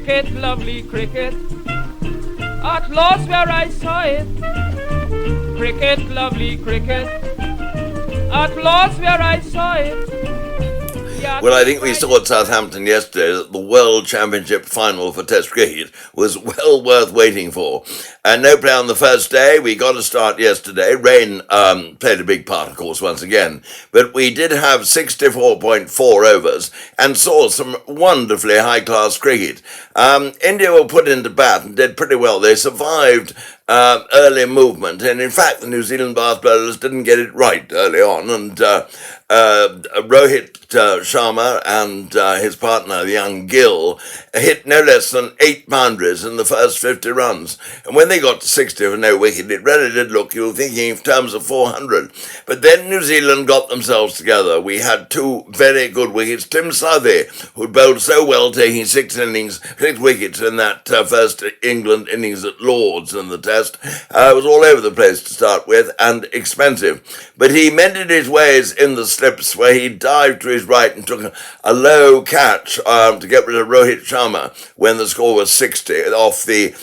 Cricket, lovely cricket, at last where I saw it. Cricket, lovely cricket, at last where I saw it. Well, I think we saw at Southampton yesterday that the World Championship final for Test cricket was well worth waiting for. And no play on the first day. We got a start yesterday. Rain played a big part, of course, once again. But we did have 64.4 overs and saw some wonderfully high-class cricket. India were put into bat and did pretty well. They survived early movement, and in fact the New Zealand fast bowlers didn't get it right early on, and Rohit Sharma and his partner, the young Gill, hit no less than 8 boundaries in the first 50 runs, and when they got to 60 for no wicket, it really did look, you were thinking in terms of 400, but then New Zealand got themselves together. We had 2 very good wickets. Tim Southey, who bowled so well, taking 6 wickets in that first England innings at Lord's in the Test, was all over the place to start with and expensive. But he mended his ways in the slips where he dived to his right and took a low catch to get rid of Rohit Sharma when the score was 60 off the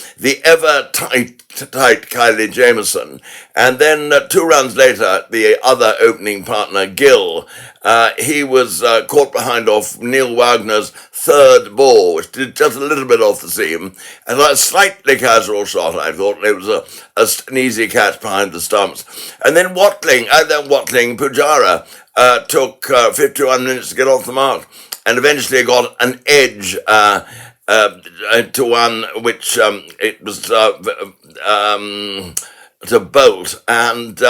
ever tight Kylie Jameson. And then 2 runs later, the other opening partner, Gill, he was caught behind off Neil Wagner's 3rd ball, which did just a little bit off the seam, and a slightly casual shot, I thought. It was an easy catch behind the stumps. And then Pujara took 51 minutes to get off the mark, and eventually got an edge to one which it was to Bolt, and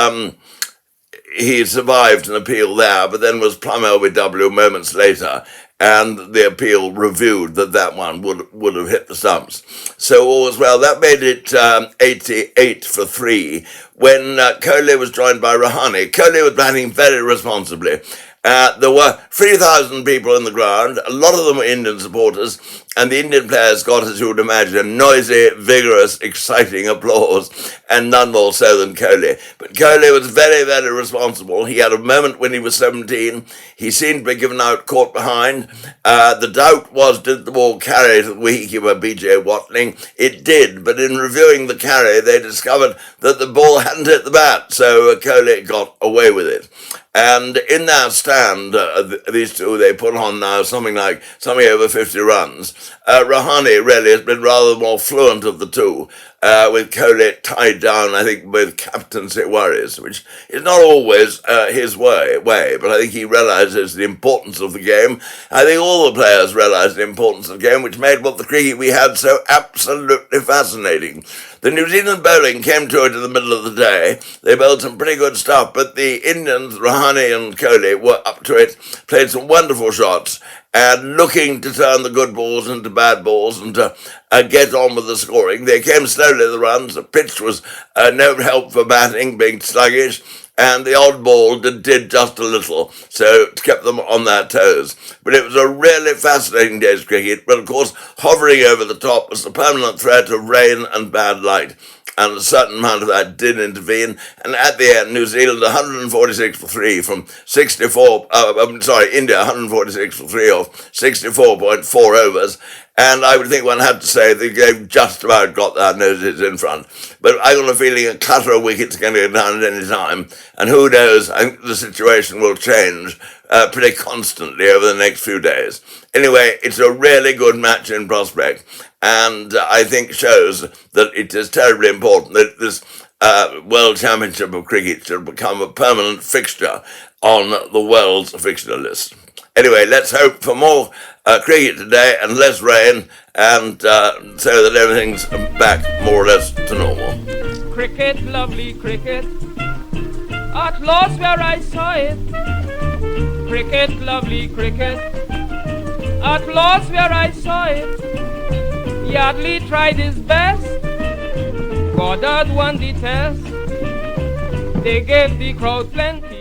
he survived an appeal there, but then was plumb LBW moments later, and the appeal reviewed that one would have hit the stumps. So all was well. That made it 88 for 3 when Kohli was joined by Rahane. Kohli was batting very responsibly. There were 3,000 people in the ground, a lot of them were Indian supporters, and the Indian players got, as you would imagine, noisy, vigorous, exciting applause, and none more so than Kohli. But Kohli was very, very responsible. He had a moment when he was 17. He seemed to be given out caught behind. The doubt was, did the ball carry to the wicketkeeper, B.J. Watling? It did, but in reviewing the carry, they discovered that the ball hadn't hit the bat, so Kohli got away with it. And in that stand, these two, they put on now something over 50 runs. Rahane really has been rather more fluent of the two, with Kohli tied down, I think, with captaincy worries, which is not always his way, but I think he realises the importance of the game. I think all the players realise the importance of the game, which made what the cricket we had so absolutely fascinating. The New Zealand bowling came to it in the middle of the day. They bowled some pretty good stuff, but the Indians, Rahane and Kohli, were up to it, played some wonderful shots, and looking to turn the good balls into bad balls and to get on with the scoring. They came slowly, the runs. The pitch was no help for batting, being sluggish, and the odd ball did just a little, so it kept them on their toes. But it was a really fascinating day's cricket, but of course, hovering over the top was the permanent threat of rain and bad light, and a certain amount of that did intervene, and at the end, New Zealand 146 for 3 from 64, India 146 for 3 off 64.4 overs, and I would think one had to say the game just about got their noses in front. But I got a feeling a clutter of wickets going to go down at any time, and who knows, I think the situation will change pretty constantly over the next few days. Anyway, it's a really good match in prospect, and I think shows that it is terribly important that this World Championship of Cricket should become a permanent fixture on the world's fixture list. Anyway, let's hope for more cricket today and less rain, and so that everything's back more or less to normal. Cricket, lovely cricket, at last where I saw it. Cricket, lovely cricket, at last where I saw it. Yardley tried his best, Goddard won the test. They gave the crowd plenty